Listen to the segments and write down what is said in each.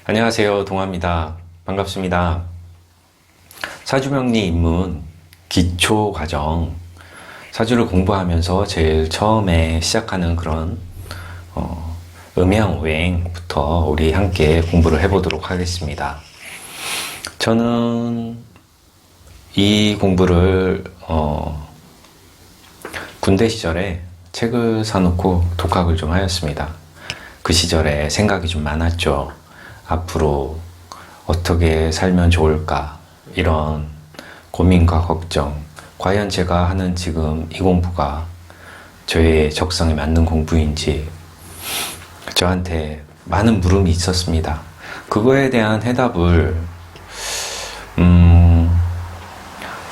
안녕하세요. 동아입니다. 반갑습니다. 사주명리 입문 기초과정, 사주를 공부하면서 제일 처음에 시작하는 그런 음양오행부터 우리 함께 공부를 해보도록 하겠습니다. 저는 이 공부를 군대 시절에 책을 사놓고 독학을 좀 하였습니다. 그 시절에 생각이 좀 많았죠. 앞으로 어떻게 살면 좋을까, 이런 고민과 걱정, 과연 제가 하는 지금 이 공부가 저의 적성에 맞는 공부인지 저한테 많은 물음이 있었습니다. 그거에 대한 해답을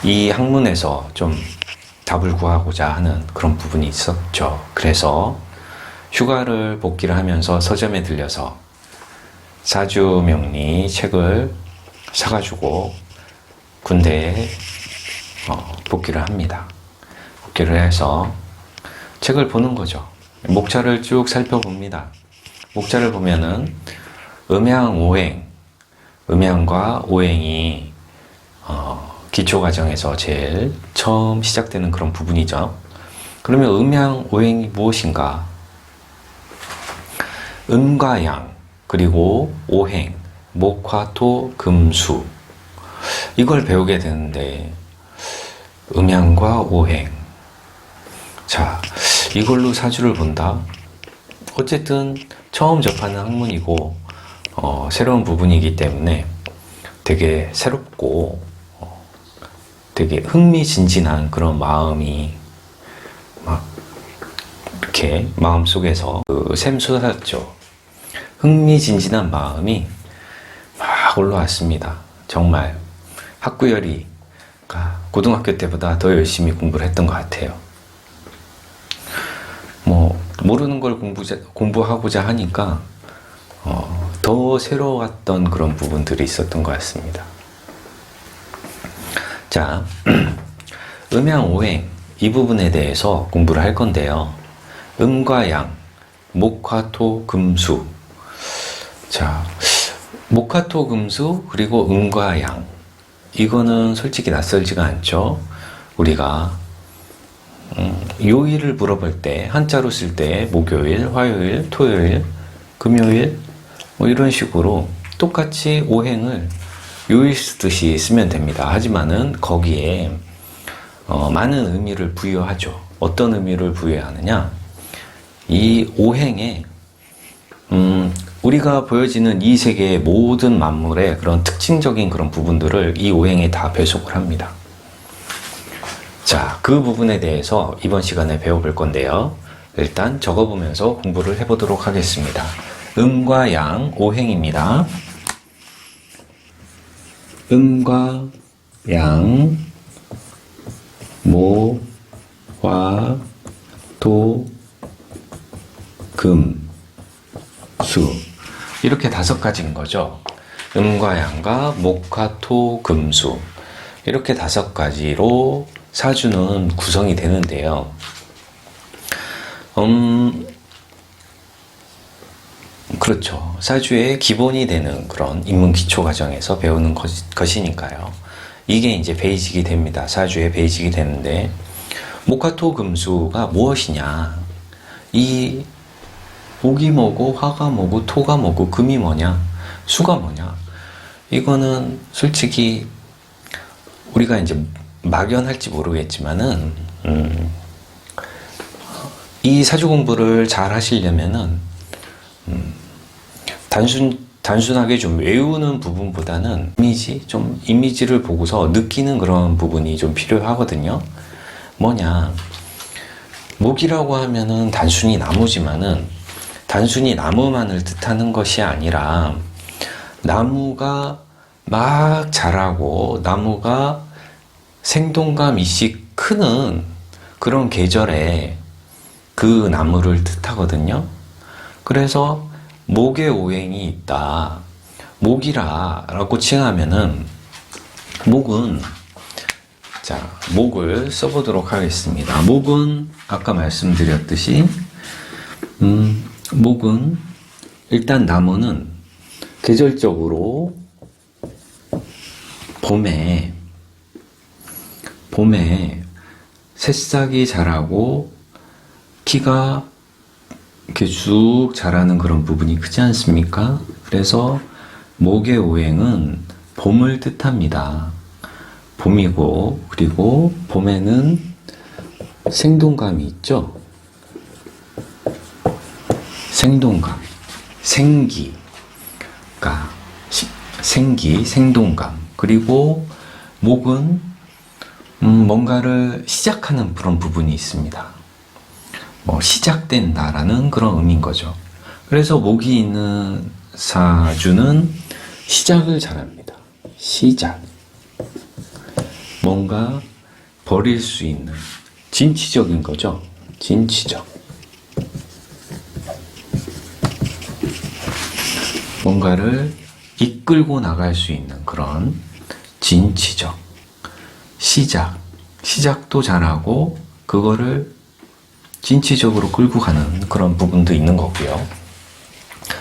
이 학문에서 좀 답을 구하고자 하는 그런 부분이 있었죠. 그래서 휴가를 복귀를 하면서 서점에 들려서 사주명리 책을 사가지고 군대에 복귀를 합니다. 복귀를 해서 책을 보는 거죠. 목차를 쭉 살펴봅니다. 목차를 보면은 음양오행, 음양과 오행이 기초과정에서 제일 처음 시작되는 그런 부분이죠. 그러면 음양오행이 무엇인가? 음과 양, 그리고 오행, 목, 화, 토, 금, 수, 이걸 배우게 되는데, 음양과 오행, 자, 이걸로 사주를 본다? 어쨌든 처음 접하는 학문이고 새로운 부분이기 때문에 되게 새롭고 되게 흥미진진한 그런 마음이 막 이렇게 마음속에서 샘솟았죠. 흥미진진한 마음이 막 올라왔습니다. 정말 학구열이 고등학교 때보다 더 열심히 공부를 했던 것 같아요. 모르는 걸 공부하고자 하니까 더 새로웠던 그런 부분들이 있었던 것 같습니다. 자, 음양오행 이 부분에 대해서 공부를 할 건데요. 음과 양, 목, 화, 토, 금, 수. 자, 목, 화, 토, 금, 수, 그리고 음과 양, 이거는 솔직히 낯설지가 않죠. 우리가 요일을 물어볼 때, 한자로 쓸 때 목요일, 화요일, 토요일, 금요일 이런 식으로 똑같이 오행을 요일 쓰듯이 쓰면 됩니다. 하지만은 거기에 많은 의미를 부여하죠. 어떤 의미를 부여하느냐? 이 오행에 우리가 보여지는 이 세계의 모든 만물의 그런 특징적인 그런 부분들을 이 오행에 다 배속을 합니다. 자, 그 부분에 대해서 이번 시간에 배워볼 건데요. 일단 적어보면서 공부를 해보도록 하겠습니다. 음과 양, 오행입니다. 음과 양, 모, 화, 토, 금, 수, 이렇게 5가지인 거죠. 음과 양과 목, 화, 토, 금, 수, 이렇게 5가지로 사주는 구성이 되는데요. 그렇죠. 사주의 기본이 되는 그런 입문 기초 과정에서 배우는 것이니까요. 이게 이제 베이직이 됩니다. 사주의 베이직이 되는데, 목, 화, 토, 금, 수가 무엇이냐? 이 목이 뭐고, 화가 뭐고, 토가 뭐고, 금이 뭐냐, 수가 뭐냐? 이거는 솔직히 우리가 이제 막연할지 모르겠지만은 이 사주 공부를 잘 하시려면은 단순하게 좀 외우는 부분보다는 이미지를 보고서 느끼는 그런 부분이 좀 필요하거든요. 뭐냐, 목이라고 하면은 단순히 나무지만은 단순히 나무만을 뜻하는 것이 아니라 나무가 막 자라고 나무가 생동감 있이 크는 그런 계절에 그 나무를 뜻하거든요. 그래서 목에 오행이 있다, 목이라 라고 칭하면은, 목은, 자, 목을 써보도록 하겠습니다. 목은 아까 말씀드렸듯이 목은 일단 나무는 계절적으로 봄에 새싹이 자라고 키가 이렇게 쭉 자라는 그런 부분이 크지 않습니까? 그래서 목의 오행은 봄을 뜻합니다. 봄이고, 그리고 봄에는 생동감이 있죠? 생동감, 생기, 그러니까 생기, 생동감. 그리고 목은 뭔가를 시작하는 그런 부분이 있습니다. 시작된다라는 그런 의미인 거죠. 그래서 목이 있는 사주는 시작을 잘합니다. 시작. 뭔가 버릴 수 있는 진취적인 거죠. 진취적. 뭔가를 이끌고 나갈 수 있는 그런 진취적. 시작도 잘하고 그거를 진취적으로 끌고 가는 그런 부분도 있는 거고요.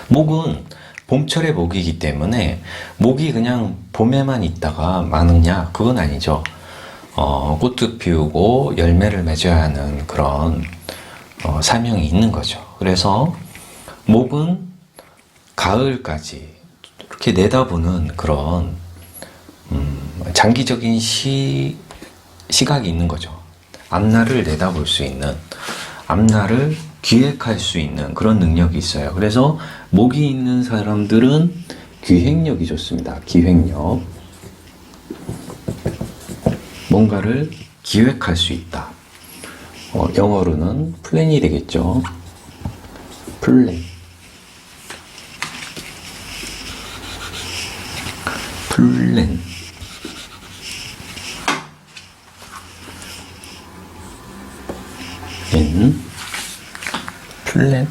목은 봄철의 목이기 때문에 목이 그냥 봄에만 있다가 마느냐? 그건 아니죠. 꽃도 피우고 열매를 맺어야 하는 그런 사명이 있는 거죠. 그래서 목은 가을까지 이렇게 내다보는 그런 장기적인 시각이 있는 거죠. 앞날을 내다볼 수 있는, 앞날을 기획할 수 있는 그런 능력이 있어요. 그래서 목이 있는 사람들은 기획력이 좋습니다. 기획력. 뭔가를 기획할 수 있다. 영어로는 플랜이 되겠죠. 플랜. 플랜.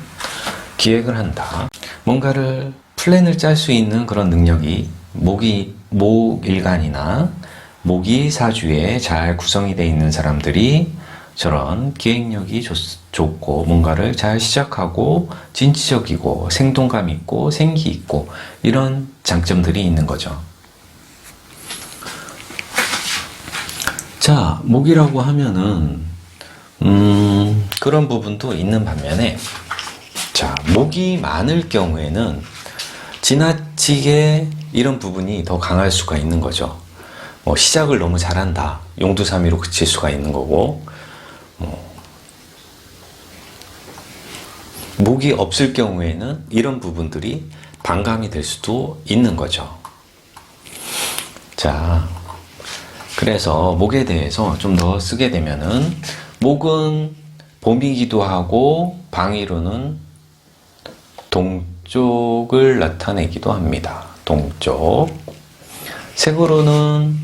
기획을 한다. 뭔가를 플랜을 짤 수 있는 그런 능력이 목일간이나 목이 사주에 잘 구성이 되어 있는 사람들이 저런 기획력이 좋고 뭔가를 잘 시작하고 진취적이고 생동감 있고 생기 있고 이런 장점들이 있는 거죠. 자, 목이라고 하면은 그런 부분도 있는 반면에, 자, 목이 많을 경우에는 지나치게 이런 부분이 더 강할 수가 있는 거죠. 시작을 너무 잘한다. 용두사미로 그칠 수가 있는 거고, 목이 없을 경우에는 이런 부분들이 반감이 될 수도 있는 거죠. 자, 그래서 목에 대해서 좀 더 쓰게 되면은, 목은 봄이기도 하고 방위로는 동쪽을 나타내기도 합니다. 동쪽. 색으로는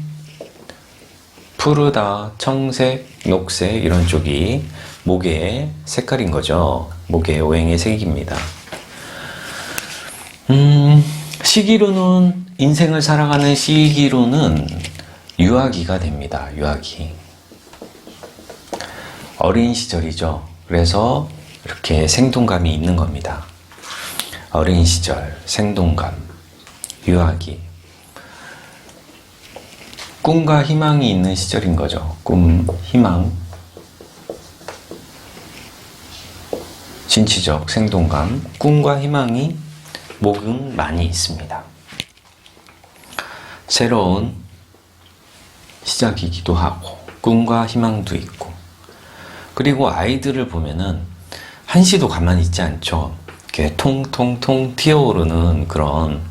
푸르다, 청색, 녹색 이런 쪽이 목의 색깔인 거죠. 목의 오행의 색입니다. 시기로는, 인생을 살아가는 시기로는 유아기가 됩니다. 유아기. 어린 시절이죠. 그래서 이렇게 생동감이 있는 겁니다. 어린 시절, 생동감, 유아기. 꿈과 희망이 있는 시절인 거죠. 꿈, 희망. 진취적, 생동감, 꿈과 희망이 목은 많이 있습니다. 새로운 시작이기도 하고 꿈과 희망도 있고, 그리고 아이들을 보면은 한시도 가만히 있지 않죠. 이렇게 통통통 튀어오르는 그런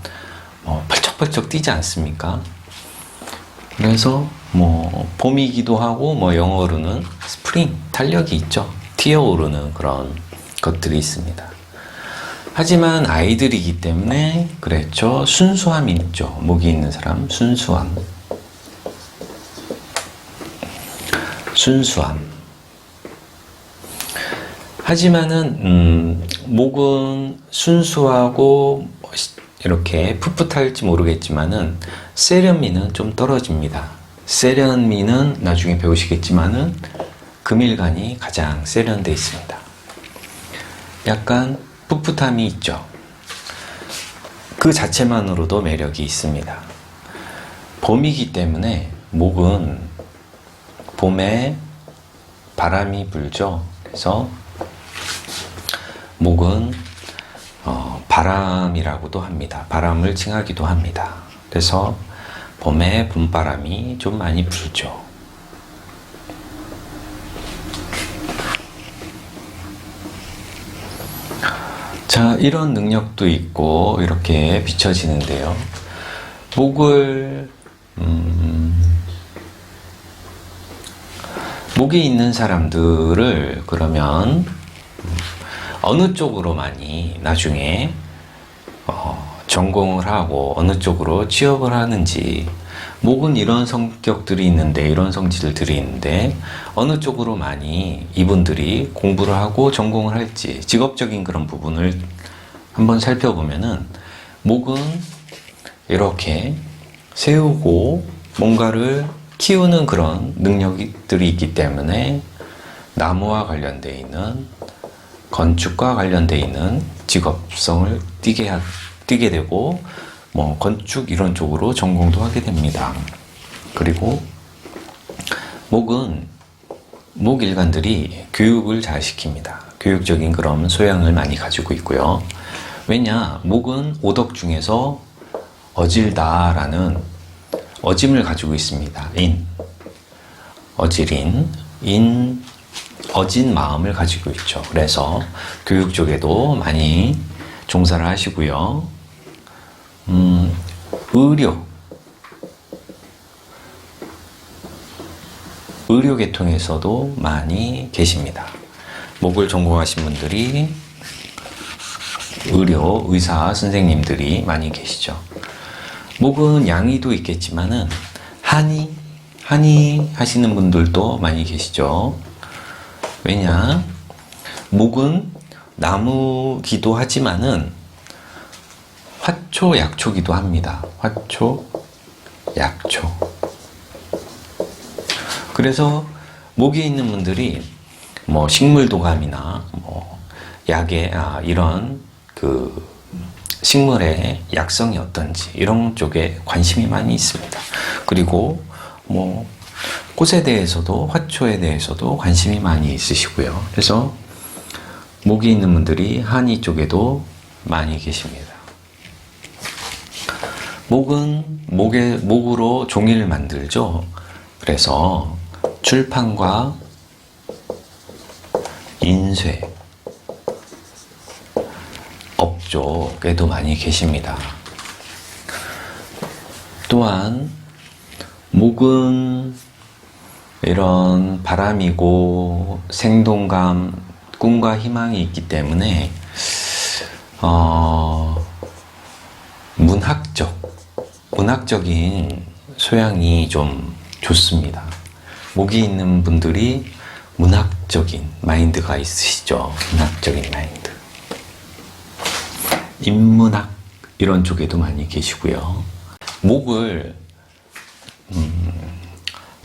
펄쩍펄쩍 뛰지 않습니까? 그래서 봄이기도 하고 영어로는 스프링, 탄력이 있죠. 튀어오르는 그런 것들이 있습니다. 하지만 아이들이기 때문에 그랬죠. 순수함이 있죠. 목이 있는 사람, 순수함. 하지만은 목은 순수하고 이렇게 풋풋할지 모르겠지만은 세련미는 좀 떨어집니다. 세련미는 나중에 배우시겠지만은 금일간이 가장 세련돼 있습니다. 약간 풋풋함이 있죠. 그 자체만으로도 매력이 있습니다. 봄이기 때문에 목은 봄에 바람이 불죠. 그래서 목은 바람이라고도 합니다. 바람을 칭하기도 합니다. 그래서 봄에 봄바람이 좀 많이 불죠. 자, 이런 능력도 있고 이렇게 비춰지는데요. 목이 있는 사람들을 그러면 어느 쪽으로 많이 나중에 전공을 하고 어느 쪽으로 취업을 하는지, 목은 이런 성격들이 있는데 이런 성질들이 있는데 어느 쪽으로 많이 이분들이 공부를 하고 전공을 할지, 직업적인 그런 부분을 한번 살펴보면은 목은 이렇게 세우고 뭔가를 키우는 그런 능력들이 있기 때문에 나무와 관련되어 있는, 건축과 관련되어 있는 직업성을 띠게 되고, 뭐 건축 이런 쪽으로 전공도 하게 됩니다. 그리고 목일관들이 교육을 잘 시킵니다. 교육적인 그런 소양을 많이 가지고 있고요. 왜냐, 목은 오덕 중에서 어질다라는 어짐을 가지고 있습니다. 어진 마음을 가지고 있죠. 그래서 교육 쪽에도 많이 종사를 하시고요. 의료 계통에서도 많이 계십니다. 목을 전공하신 분들이 의사 선생님들이 많이 계시죠. 목은 양의도 있겠지만은 한의 하시는 분들도 많이 계시죠. 왜냐, 목은 나무기도 하지만은 화초, 약초기도 합니다. 화초, 약초. 그래서 목에 있는 분들이 뭐 식물도감이나 뭐 이런 그 식물의 약성이 어떤지 이런 쪽에 관심이 많이 있습니다. 그리고 뭐 꽃에 대해서도, 화초에 대해서도 관심이 많이 있으시고요. 그래서 목이 있는 분들이 한의 쪽에도 많이 계십니다. 목으로 종이를 만들죠. 그래서 출판과 인쇄 업쪽에도 많이 계십니다. 또한 목은 이런 바람이고 생동감, 꿈과 희망이 있기 때문에 문학적인 소양이 좀 좋습니다. 목이 있는 분들이 문학적인 마인드가 있으시죠. 문학적인 마인드. 인문학 이런 쪽에도 많이 계시고요. 목을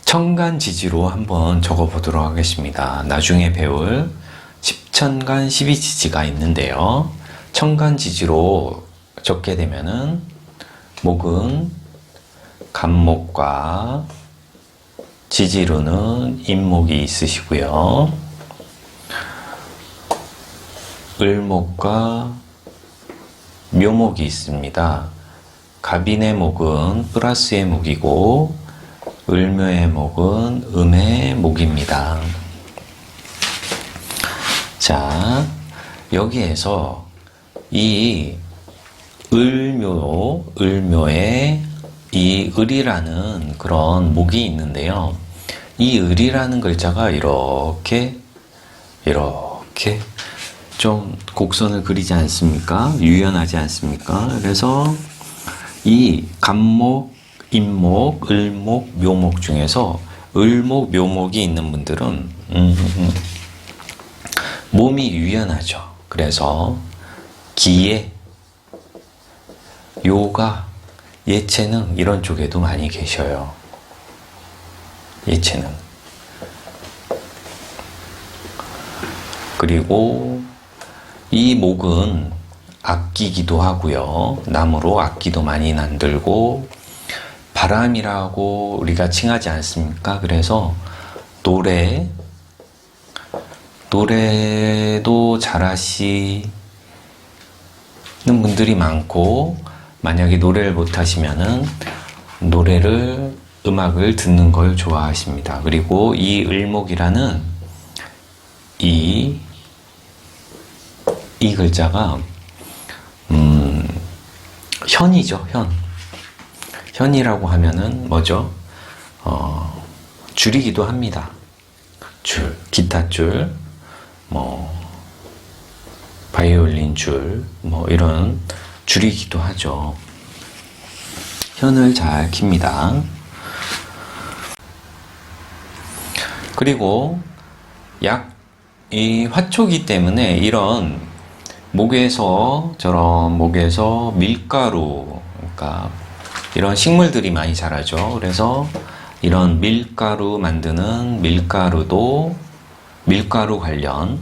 천간지지로 한번 적어보도록 하겠습니다. 나중에 배울 10천간 12지지가 있는데요. 천간지지로 적게 되면은 목은 간목과 지지로는 인목이 있으시고요. 을목과 묘목이 있습니다. 갑인의 목은 플러스의 목이고 을묘의 목은 음의 목입니다. 자, 여기에서 이 을묘에 이 을이라는 그런 목이 있는데요. 이 을이라는 글자가 이렇게 좀 곡선을 그리지 않습니까? 유연하지 않습니까? 그래서 이 간목, 인목, 을목, 묘목 중에서 을목, 묘목이 있는 분들은 몸이 유연하죠. 그래서 기에, 요가, 예체능 이런 쪽에도 많이 계셔요. 예체능. 그리고 이 목은 아끼기도 하고요. 나무로 악기도 많이 만들고, 바람이라고 우리가 칭하지 않습니까? 그래서 노래도 잘하시는 분들이 많고, 만약에 노래를 못하시면은 음악을 듣는 걸 좋아하십니다. 그리고 이 을목이라는 이 글자가 현이죠. 현이라고 하면은 뭐죠? 줄이기도 합니다. 기타 줄, 바이올린 줄, 이런 줄이기도 하죠. 현을 잘 킵니다. 그리고 이 화초기 때문에 이런 목에서 밀가루, 그러니까 이런 식물들이 많이 자라죠. 그래서 이런 밀가루 만드는 밀가루 관련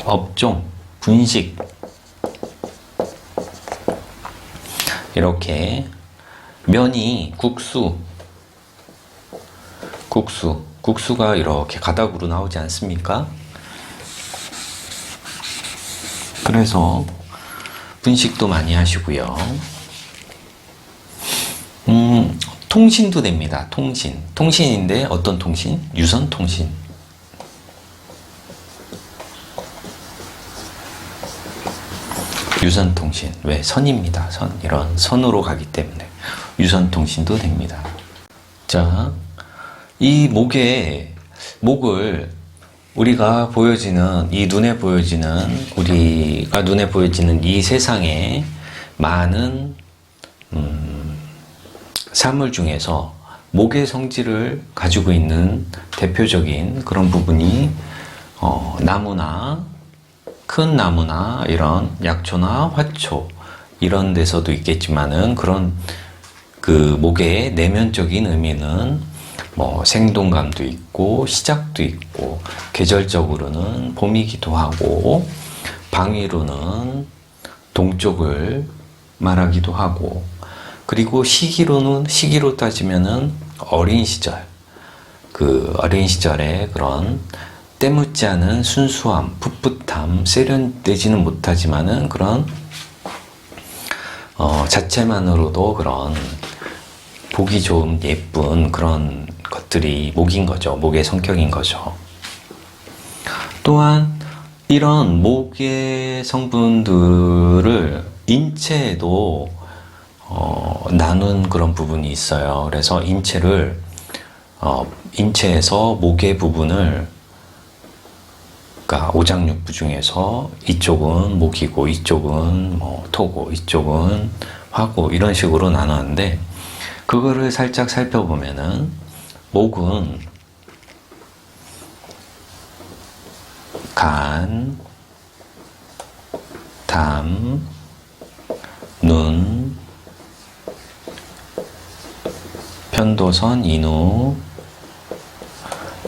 업종, 분식, 이렇게 면이 국수가 이렇게 가닥으로 나오지 않습니까? 그래서 분식도 많이 하시고요. 통신도 됩니다. 통신인데 어떤 통신? 유선통신. 유선통신. 왜? 선입니다. 이런 선으로 가기 때문에 유선통신도 됩니다. 자, 이 목을 우리가 눈에 보여지는 이 세상에 많은 사물 중에서 목의 성질을 가지고 있는 대표적인 그런 부분이 큰 나무나 이런 약초나 화초 이런 데서도 있겠지만은 그런 그 목의 내면적인 의미는 생동감도 있고 시작도 있고 계절적으로는 봄이기도 하고 방위로는 동쪽을 말하기도 하고 그리고 시기로 따지면은 어린 시절에 그런 때묻지 않은 순수함, 풋풋함, 세련되지는 못하지만은 그런 자체만으로도 그런 보기 좋은 예쁜 그런 것들이 목인 거죠. 목의 성격인 거죠. 또한 이런 목의 성분들을 인체에도 나눈 그런 부분이 있어요. 그래서 인체에서 목의 부분을 그러니까 오장육부 중에서 이쪽은 목이고 이쪽은 토고 이쪽은 화고 이런 식으로 나눴는데 그거를 살짝 살펴보면은 목은 간, 담, 눈, 편도선, 인후,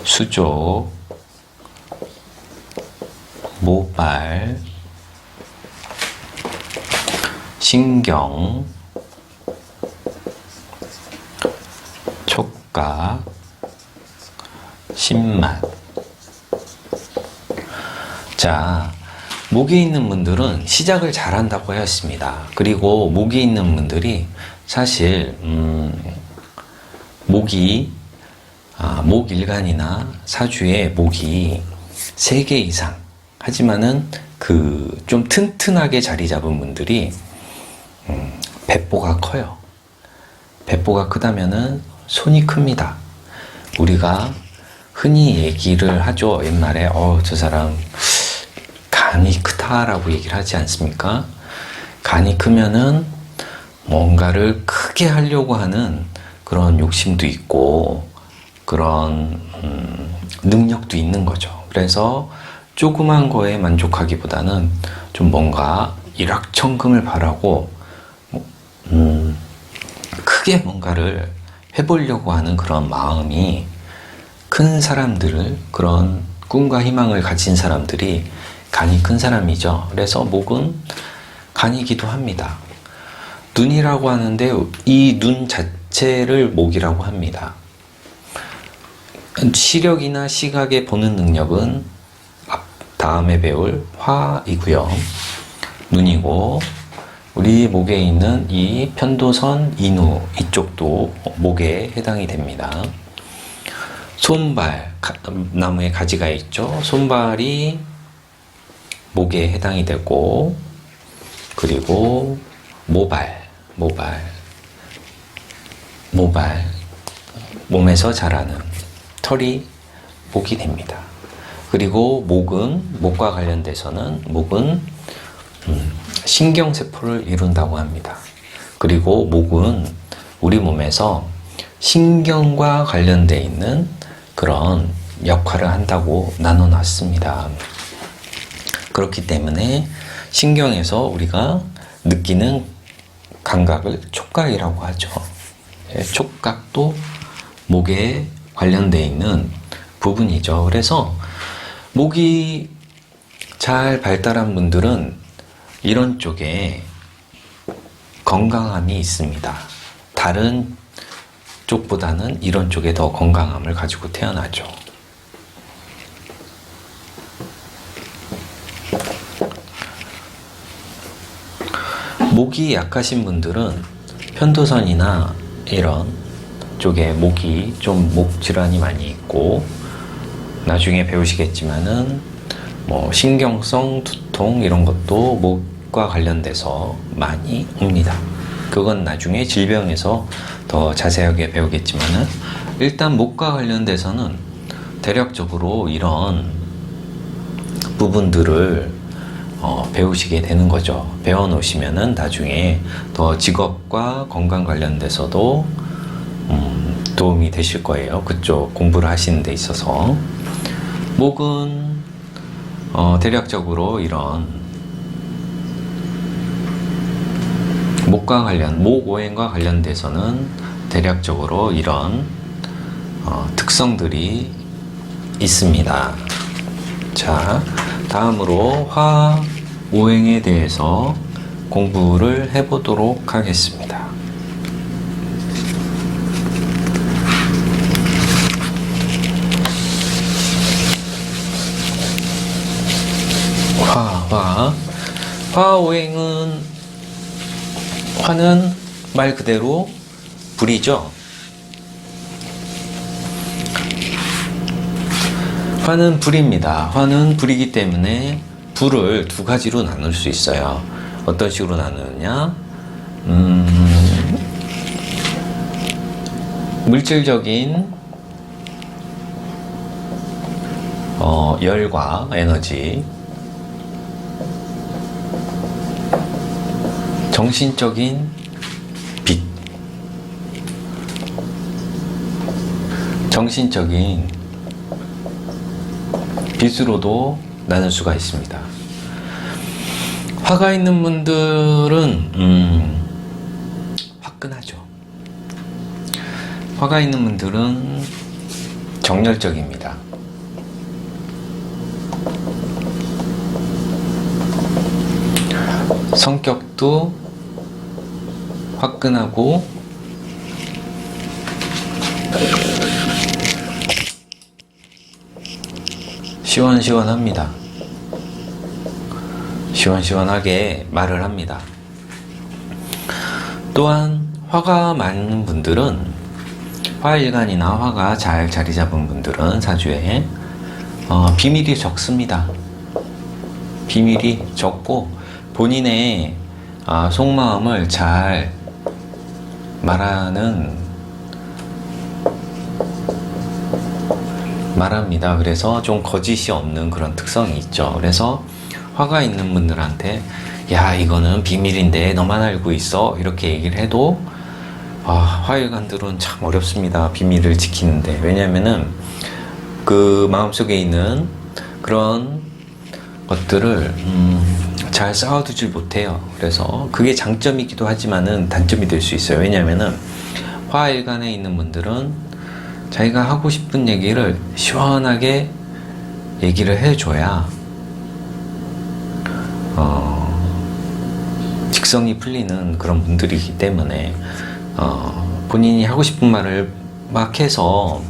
수족, 모발, 신경, 촉각, 신맛. 자, 목에 있는 분들은 시작을 잘한다고 하였습니다. 그리고 목에 있는 분들이 사실 목일간이나 사주에 목이 3개 이상 하지만은 좀 튼튼하게 자리 잡은 분들이 배포가 커요. 배포가 크다면은 손이 큽니다. 우리가 흔히 얘기를 하죠. 옛말에 저 사람 간이 크다라고 얘기를 하지 않습니까? 간이 크면은 뭔가를 크게 하려고 하는 그런 욕심도 있고 그런 능력도 있는 거죠. 그래서 조그만 거에 만족하기보다는 좀 뭔가 일확천금을 바라고 크게 뭔가를 해보려고 하는 그런 마음이 큰 사람들을 그런 꿈과 희망을 가진 사람들이 간이 큰 사람이죠. 그래서 목은 간이기도 합니다. 눈이라고 하는데 이 눈 자체를 목이라고 합니다. 시력이나 시각의 보는 능력은 다음에 배울 화이고요. 눈이고, 우리 목에 있는 이 편도선, 인후 이쪽도 목에 해당이 됩니다. 손발, 나무에 가지가 있죠. 손발이 목에 해당이 되고, 그리고 모발, 몸에서 자라는 털이 목이 됩니다. 그리고 목과 관련돼서는 목은 신경세포를 이룬다고 합니다. 그리고 목은 우리 몸에서 신경과 관련돼 있는 그런 역할을 한다고 나눠놨습니다. 그렇기 때문에 신경에서 우리가 느끼는 감각을 촉각이라고 하죠. 촉각도 목에 관련돼 있는 부분이죠. 그래서 목이 잘 발달한 분들은 이런 쪽에 건강함이 있습니다. 다른 쪽보다는 이런 쪽에 더 건강함을 가지고 태어나죠. 목이 약하신 분들은 편도선이나 이런 쪽에 목이 좀 목 질환이 많이 있고, 나중에 배우시겠지만은 뭐 신경성 두통 이런 것도 목과 관련돼서 많이 옵니다. 그건 나중에 질병에서 더 자세하게 배우겠지만은, 일단 목과 관련돼서는 대략적으로 이런 부분들을 배우시게 되는 거죠. 배워 놓으시면은 나중에 더 직업과 건강 관련돼서도 도움이 되실 거예요. 그쪽 공부를 하시는 데 있어서. 목은 대략적으로 이런 목오행과 관련돼서는 대략적으로 이런 특성들이 있습니다. 자, 다음으로 화오행에 대해서 공부를 해보도록 하겠습니다. 화는 말 그대로 불이죠. 화는 불입니다. 화는 불이기 때문에 불을 두 가지로 나눌 수 있어요. 어떤 식으로 나누느냐? 물질적인 열과 에너지, 정신적인 빛, 정신적인 빛으로도 나눌 수가 있습니다. 화가 있는 분들은 화끈하죠. 화가 있는 분들은 정열적입니다. 성격도 화끈하고 시원시원합니다. 시원시원하게 말을 합니다. 또한 화가 많은 분들은, 화일간이나 화가 잘 자리 잡은 분들은 사주에 비밀이 적습니다. 비밀이 적고 본인의 속마음을 잘 말합니다. 그래서 좀 거짓이 없는 그런 특성이 있죠. 그래서 화가 있는 분들한테 야, 이거는 비밀인데 너만 알고 있어, 이렇게 얘기를 해도 화일관들은 참 어렵습니다. 비밀을 지키는데. 왜냐면은 그 마음속에 있는 그런 것들을 잘 쌓아두질 못해요. 그래서 그게 장점이기도 하지만은 단점이 될 수 있어요. 왜냐면은 화일간에 있는 분들은 자기가 하고 싶은 얘기를 시원하게 얘기를 해줘야 직성이 풀리는 그런 분들이기 때문에 본인이 하고 싶은 말을 막 해서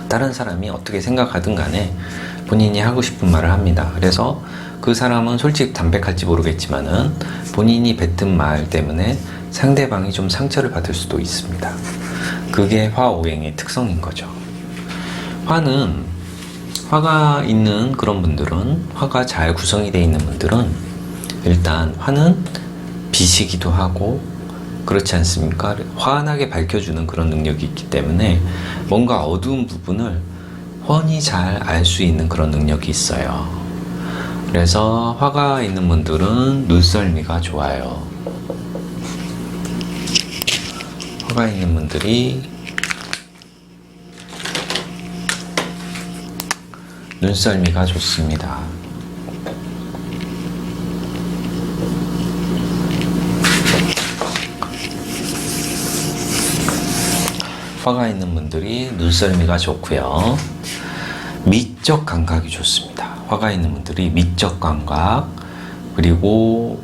다른 사람이 어떻게 생각하든 간에 본인이 하고 싶은 말을 합니다. 그래서 그 사람은 솔직히 담백할지 모르겠지만은 본인이 뱉은 말 때문에 상대방이 좀 상처를 받을 수도 있습니다. 그게 화오행의 특성인 거죠. 화가 있는 그런 분들은, 화가 잘 구성이 되어 있는 분들은 일단 화는 빛이기도 하고 그렇지 않습니까? 환하게 밝혀주는 그런 능력이 있기 때문에 뭔가 어두운 부분을 훤히 잘 알 수 있는 그런 능력이 있어요. 그래서 화가 있는 분들은 눈썰미가 좋아요. 화가 있는 분들이 눈썰미가 좋습니다. 화가 있는 분들이 눈썰미가 좋고요. 미적 감각이 좋습니다. 화가 있는 분들이 미적 감각, 그리고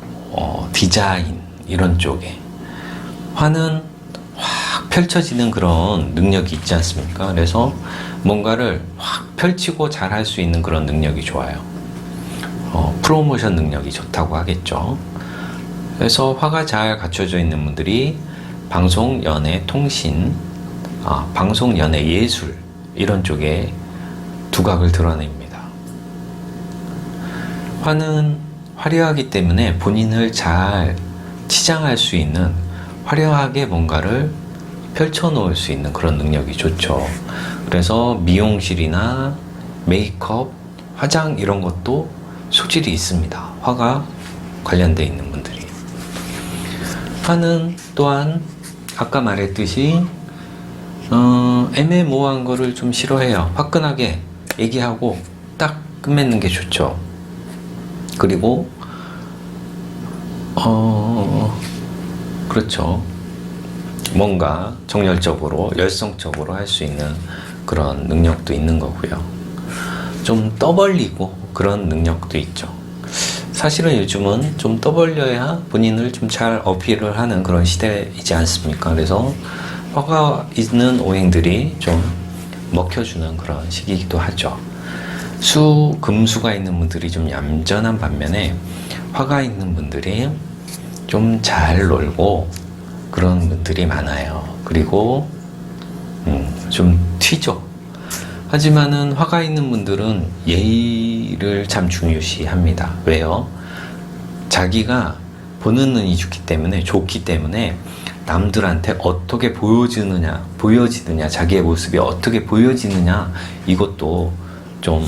디자인 이런 쪽에 화는 확 펼쳐지는 그런 능력이 있지 않습니까? 그래서 뭔가를 확 펼치고 잘 할 수 있는 그런 능력이 좋아요. 프로모션 능력이 좋다고 하겠죠. 그래서 화가 잘 갖춰져 있는 분들이 방송, 연애, 통신, 방송, 연애, 예술 이런 쪽에 두각을 드러냅니다. 화는 화려하기 때문에 본인을 잘 치장할 수 있는, 화려하게 뭔가를 펼쳐놓을 수 있는 그런 능력이 좋죠. 그래서 미용실이나 메이크업, 화장 이런 것도 소질이 있습니다. 화가 관련되어 있는 분들이. 화는 또한 아까 말했듯이 애매모호한 거를 좀 싫어해요. 화끈하게 얘기하고 딱 끝맺는 게 좋죠. 그리고 그렇죠. 뭔가 정열적으로, 열성적으로 할 수 있는 그런 능력도 있는 거고요. 좀 떠벌리고 그런 능력도 있죠. 사실은 요즘은 좀 떠벌려야 본인을 좀 잘 어필을 하는 그런 시대이지 않습니까? 그래서 화가 있는 오행들이 좀 먹혀주는 그런 시기이기도 하죠. 금수가 있는 분들이 좀 얌전한 반면에 화가 있는 분들이 좀 잘 놀고 그런 분들이 많아요. 그리고 좀 튀죠. 하지만은 화가 있는 분들은 예의를 참 중요시합니다. 왜요? 자기가 보는 눈이 좋기 때문에 남들한테 어떻게 보여지느냐, 자기의 모습이 어떻게 보여지느냐, 이것도 좀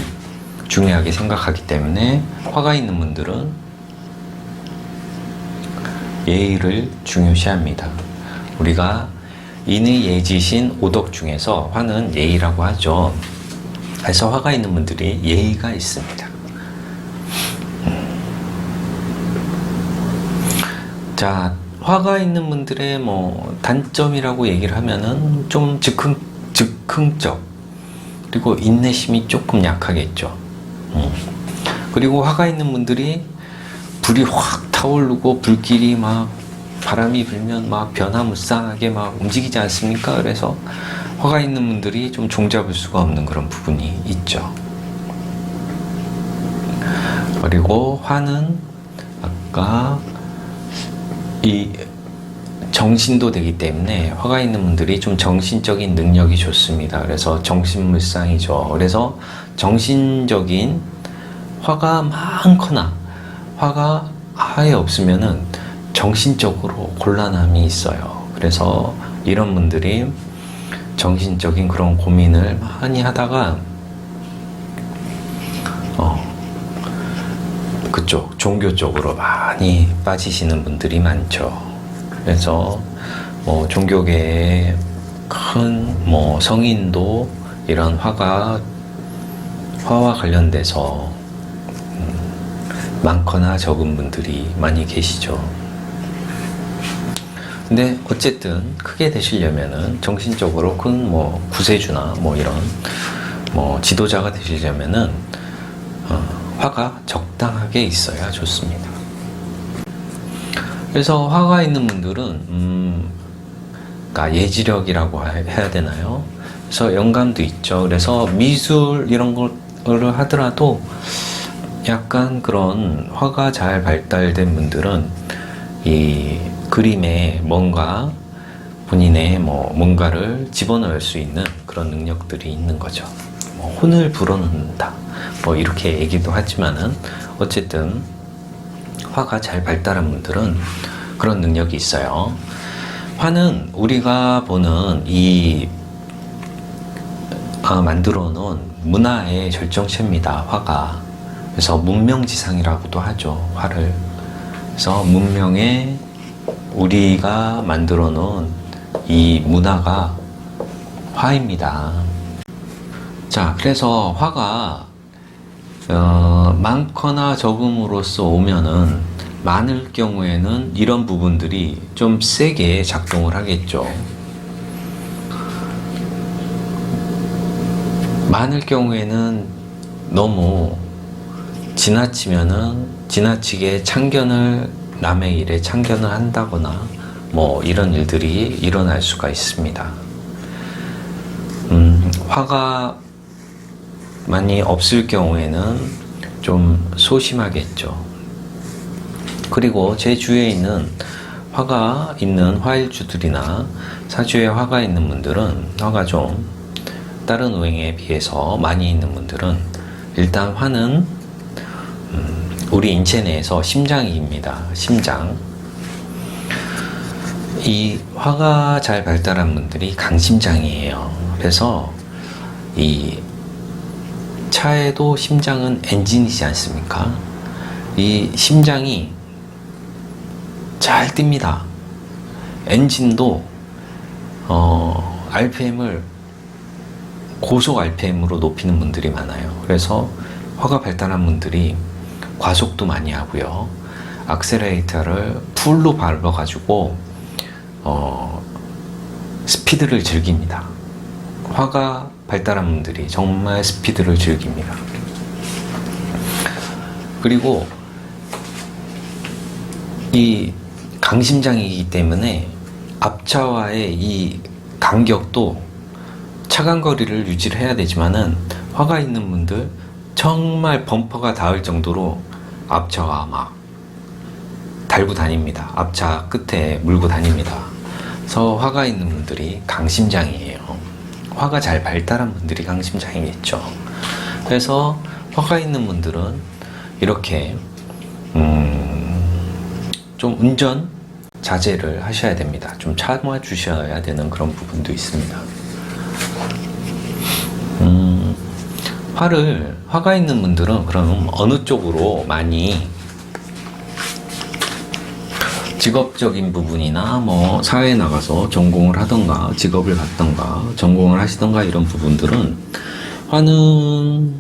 중요하게 생각하기 때문에 화가 있는 분들은 예의를 중요시합니다. 우리가 인의 예지신 오덕 중에서 화는 예의라고 하죠. 그래서 화가 있는 분들이 예의가 있습니다. 자, 화가 있는 분들의 단점이라고 얘기를 하면은 좀 즉흥적, 그리고 인내심이 조금 약하겠죠. 그리고 화가 있는 분들이 불이 확 타오르고 불길이 막 바람이 불면 막 변화무쌍하게 막 움직이지 않습니까? 그래서 화가 있는 분들이 좀 종잡을 수가 없는 그런 부분이 있죠. 그리고 화는 아까 이 정신도 되기 때문에 화가 있는 분들이 좀 정신적인 능력이 좋습니다. 그래서 정신물상이죠. 그래서 정신적인 화가 많거나 화가 아예 없으면은 정신적으로 곤란함이 있어요. 그래서 이런 분들이 정신적인 그런 고민을 많이 하다가 그쪽 종교 쪽으로 많이 빠지시는 분들이 많죠. 그래서 종교계의 큰 성인도 이런 화와 관련돼서 많거나 적은 분들이 많이 계시죠. 근데 어쨌든 크게 되시려면은 정신적으로 큰 구세주나 이런 지도자가 되시려면은 화가 적당하게 있어야 좋습니다. 그래서 화가 있는 분들은 그러니까 예지력이라고 해야 되나요? 그래서 영감도 있죠. 그래서 미술 이런 거를 하더라도 약간 그런 화가 잘 발달된 분들은 이 그림에 뭔가 본인의 뭔가를 집어넣을 수 있는 그런 능력들이 있는 거죠. 혼을 불어넣는다 이렇게 얘기도 하지만은 어쨌든 화가 잘 발달한 분들은 그런 능력이 있어요. 화는 우리가 보는 이 만들어 놓은 문화의 절정체입니다. 화가. 그래서 문명지상이라고도 하죠. 화를. 그래서 문명에 우리가 만들어 놓은 이 문화가 화입니다. 자, 그래서 화가 많거나 적음으로써 오면은 많을 경우에는 이런 부분들이 좀 세게 작동을 하겠죠. 많을 경우에는 너무 지나치면은 지나치게 남의 일에 참견을 한다거나 이런 일들이 일어날 수가 있습니다. 화가 많이 없을 경우에는 좀 소심하겠죠. 그리고 제 주위에 있는 화가 있는 화일주들이나 사주에 화가 있는 분들은 화가 좀 다른 오행에 비해서 많이 있는 분들은 일단 화는 우리 인체 내에서 심장입니다. 심장. 이 화가 잘 발달한 분들이 강심장이에요. 그래서 이 차에도 심장은 엔진이지 않습니까? 이 심장이 잘 뜁니다. 엔진도 RPM을 고속 RPM으로 높이는 분들이 많아요. 그래서 화가 발달한 분들이 과속도 많이 하고요. 악셀레이터를 풀로 밟아가지고 스피드를 즐깁니다. 화가 발달한 분들이 정말 스피드를 즐깁니다. 그리고 이 강심장이기 때문에 앞차와의 이 간격도 차간 거리를 유지를 해야 되지만은 화가 있는 분들 정말 범퍼가 닿을 정도로 앞차와 막 달고 다닙니다. 앞차 끝에 물고 다닙니다. 그래서 화가 있는 분들이 강심장이에요. 화가 잘 발달한 분들이 강심장이겠죠. 그래서 화가 있는 분들은 이렇게 좀 운전 자제를 하셔야 됩니다. 좀 참아 주셔야 되는 그런 부분도 있습니다. 화가 있는 분들은 그럼 어느 쪽으로 많이 직업적인 부분이나 사회에 나가서 전공을 하던가 직업을 갖던가 전공을 하시던가 이런 부분들은 화는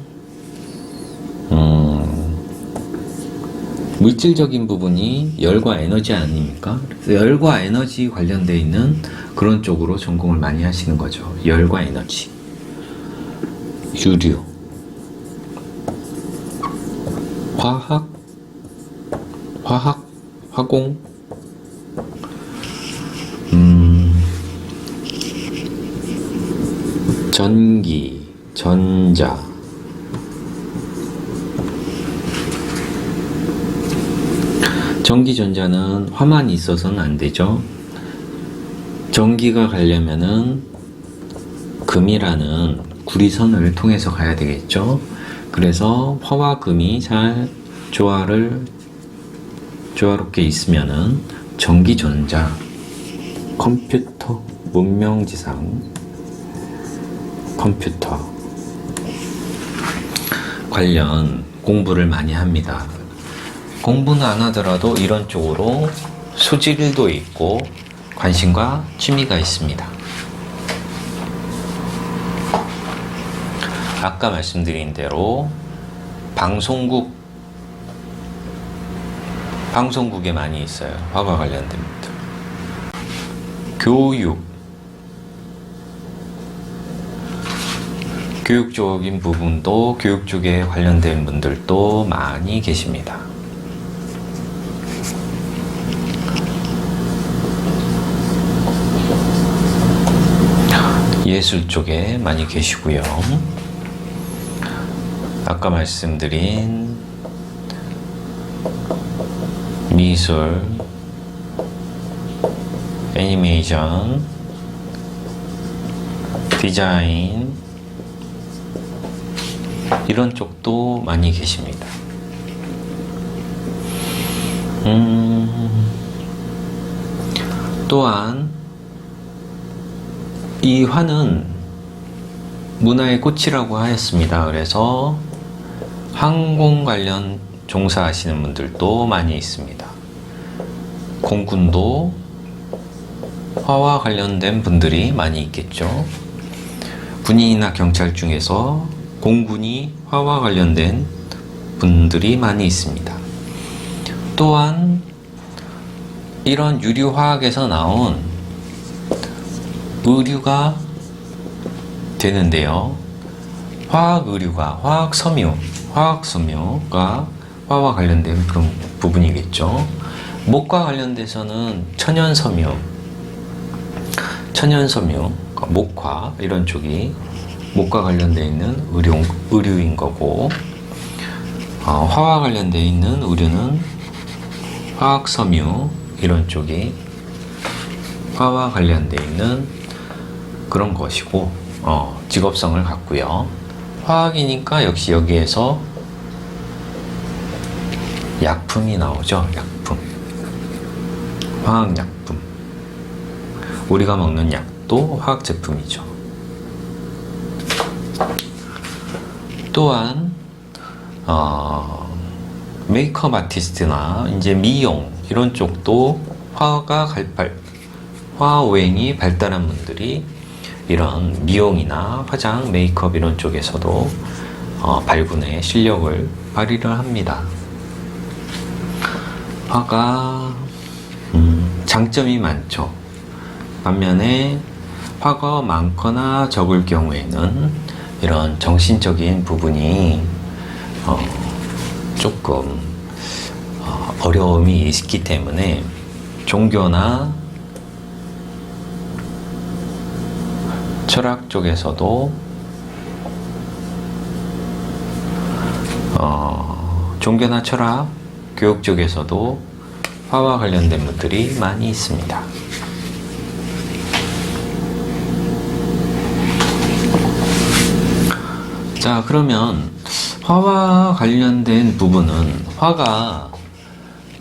물질적인 부분이 열과 에너지 아닙니까? 그래서 열과 에너지 관련되어 있는 그런 쪽으로 전공을 많이 하시는 거죠. 열과 에너지, 유류, 화학, 화공, 전기, 전자, 전기, 전자는 화만 있어서는 안 되죠. 전기가 가려면은 금이라는 구리선을 통해서 가야 되겠죠. 그래서 화와 금이 잘 조화롭게 있으면은 전기, 전자, 컴퓨터, 문명지상, 컴퓨터 관련 공부를 많이 합니다. 공부는 안 하더라도 이런 쪽으로 소질도 있고 관심과 취미가 있습니다. 아까 말씀드린 대로 방송국에 많이 있어요. 화가 관련된 분들. 교육, 교육적인 부분도 교육 쪽에 관련된 분들도 많이 계십니다. 예술 쪽에 많이 계시고요. 아까 말씀드린 미술, 애니메이션, 디자인 이런 쪽도 많이 계십니다. 또한 이 화는 문화의 꽃이라고 하였습니다. 그래서 항공 관련 종사하시는 분들도 많이 있습니다. 공군도 화와 관련된 분들이 많이 있겠죠. 군인이나 경찰 중에서 공군이 화와 관련된 분들이 많이 있습니다. 또한 이런 유리화학에서 나온 의류가 되는데요. 화학의류가 화학섬유가 화와 관련된 그런 부분이겠죠. 목과 관련돼서는 천연섬유, 목화 이런 쪽이 목과 관련되어 있는 의류인 거고, 화와 관련되어 있는 의류는 화학섬유 이런 쪽이 화와 관련되어 있는 그런 것이고, 직업성을 갖고요. 화학이니까 역시 여기에서 약품이 나오죠. 약품, 화학약품. 우리가 먹는 약도 화학제품이죠. 또한 메이크업 아티스트나 이제 미용 이런 쪽도 화오행이 발달한 분들이 이런 미용이나 화장, 메이크업 이런 쪽에서도 발군의 실력을 발휘를 합니다. 화가 장점이 많죠. 반면에 화가 많거나 적을 경우에는 이런 정신적인 부분이 조금 어려움이 있기 때문에 종교나 철학 쪽에서도 종교나 철학, 교육 쪽에서도 화와 관련된 분들이 많이 있습니다. 자, 그러면 화와 관련된 부분은, 화가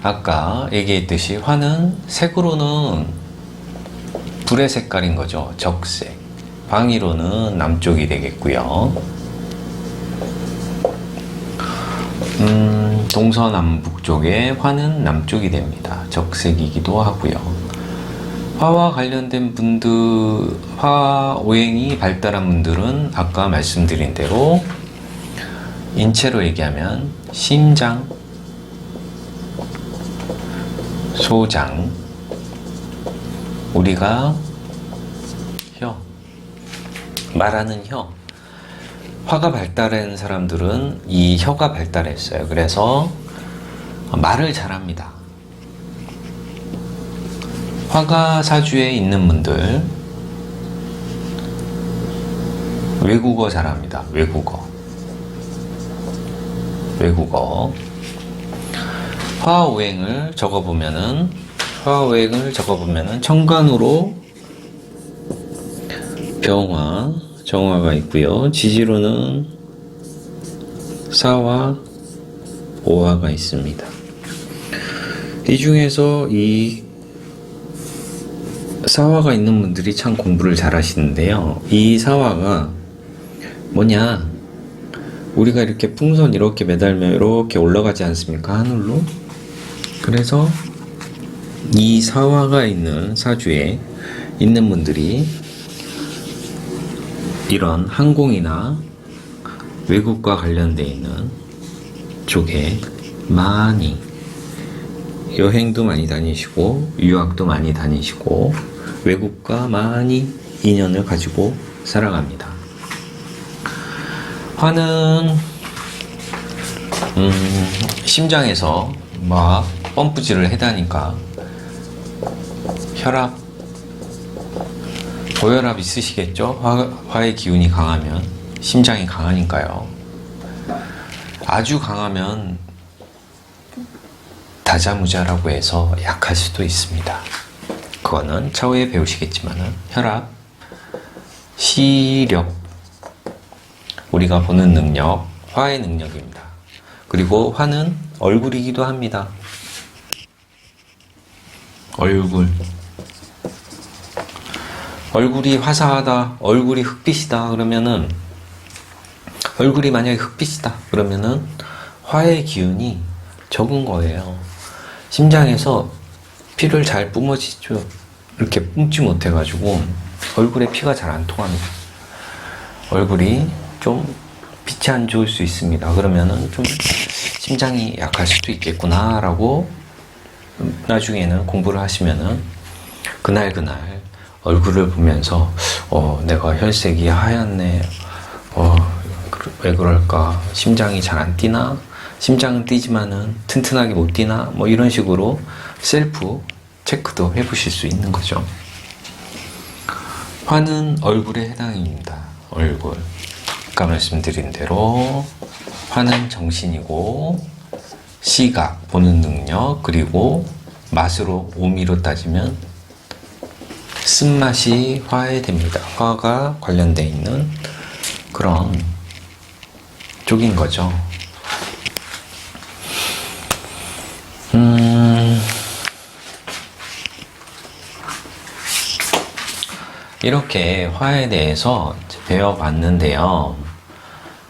아까 얘기했듯이 화는 색으로는 불의 색깔인 거죠. 적색. 방위로는 남쪽이 되겠고요. 동서남북 쪽에 화는 남쪽이 됩니다. 적색이기도 하고요. 화와 관련된 분들, 화오행이 발달한 분들은 아까 말씀드린 대로 인체로 얘기하면 심장, 소장, 우리가 혀, 말하는 혀. 화가 발달한 사람들은 이 혀가 발달했어요. 그래서 말을 잘합니다. 화가 사주에 있는 분들 외국어 잘합니다. 외국어. 화오행을 적어보면은 천간으로 병화, 정화가 있고요. 지지로는 사화, 오화가 있습니다. 이 중에서 이 사화가 있는 분들이 참 공부를 잘 하시는데요. 이 사화가 뭐냐? 우리가 이렇게 풍선 이렇게 매달면 이렇게 올라가지 않습니까? 하늘로. 그래서 이 사화가 있는 사주에 있는 분들이 이런 항공이나 외국과 관련되어 있는 쪽에 많이 여행도 많이 다니시고 유학도 많이 다니시고 외국과 많이 인연을 가지고 살아갑니다. 화는 심장에서 막 펌프질을 해대니까 혈압, 고혈압 있으시겠죠? 화의 기운이 강하면 심장이 강하니까요. 아주 강하면 다자무자라고 해서 약할 수도 있습니다. 그거는 차후에 배우시겠지만은 혈압, 시력, 우리가 보는 능력, 화의 능력입니다. 그리고 화는 얼굴이기도 합니다. 얼굴이 화사하다, 얼굴이 흑빛이다 그러면은, 얼굴이 만약에 흑빛이다 그러면은 화의 기운이 적은 거예요. 심장에서 피를 잘 뿜어지죠. 이렇게 뿜지 못해가지고 얼굴에 피가 잘 안 통합니다. 얼굴이 좀 빛이 안 좋을 수 있습니다. 그러면은 좀 심장이 약할 수도 있겠구나 라고 나중에는 공부를 하시면은 그날 얼굴을 보면서 내가 혈색이 하얗네, 왜 그럴까, 심장이 잘 안 뛰나, 심장은 뛰지만은 튼튼하게 못 뛰나, 뭐 이런 식으로 셀프 체크도 해보실 수 있는 거죠. 화는 얼굴에 해당입니다. 얼굴. 아까 말씀드린 대로 화는 정신이고, 시각, 보는 능력, 그리고 맛으로, 오미로 따지면 쓴맛이 화에 됩니다. 화가 관련되어 있는 그런 쪽인 거죠. 이렇게 화에 대해서 배워봤는데요.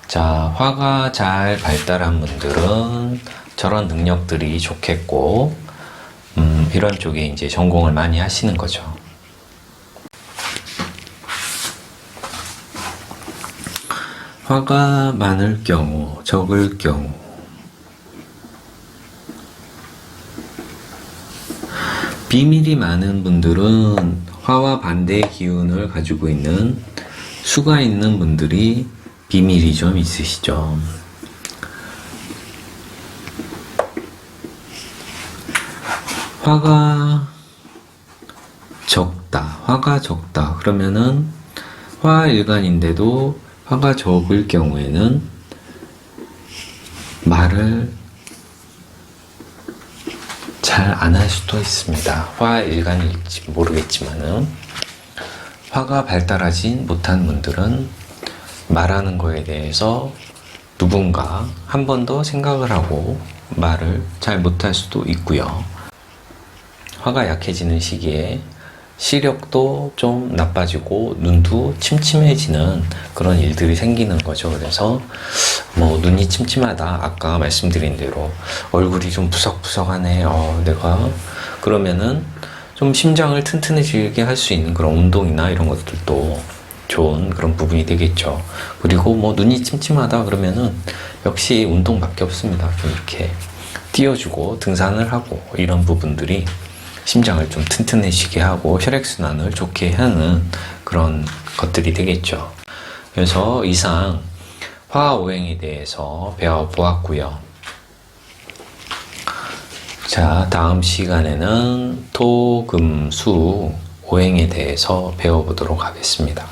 자, 화가 잘 발달한 분들은 저런 능력들이 좋겠고, 이런 쪽에 이제 전공을 많이 하시는 거죠. 화가 많을 경우, 적을 경우, 비밀이 많은 분들은 화와 반대의 기운을 가지고 있는 수가 있는 분들이 비밀이 좀 있으시죠. 화가 적다. 그러면은 화일간인데도 화가 적을 경우에는 말을 잘 안 할 수도 있습니다. 화일간일지 모르겠지만은 화가 발달하지 못한 분들은 말하는 거에 대해서 누군가 한 번 더 생각을 하고 말을 잘 못할 수도 있고요. 화가 약해지는 시기에 시력도 좀 나빠지고 눈도 침침해지는 그런 일들이 생기는 거죠. 그래서 뭐 눈이 침침하다, 아까 말씀드린 대로 얼굴이 좀 푸석푸석하네, 내가 그러면은 좀 심장을 튼튼해지게 할 수 있는 그런 운동이나 이런 것들도 좋은 그런 부분이 되겠죠. 그리고 뭐 눈이 침침하다 그러면은 역시 운동밖에 없습니다. 좀 이렇게 띄워주고 등산을 하고 이런 부분들이 심장을 좀 튼튼해지게 하고 혈액순환을 좋게 하는 그런 것들이 되겠죠. 그래서 이상 화오행에 대해서 배워보았고요. 자, 다음 시간에는 토, 금, 수, 오행에 대해서 배워보도록 하겠습니다.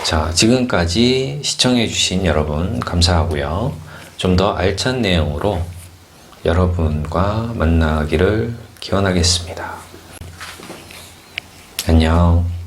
자, 지금까지 시청해주신 여러분 감사하고요. 좀 더 알찬 내용으로 여러분과 만나기를 기원하겠습니다. 안녕.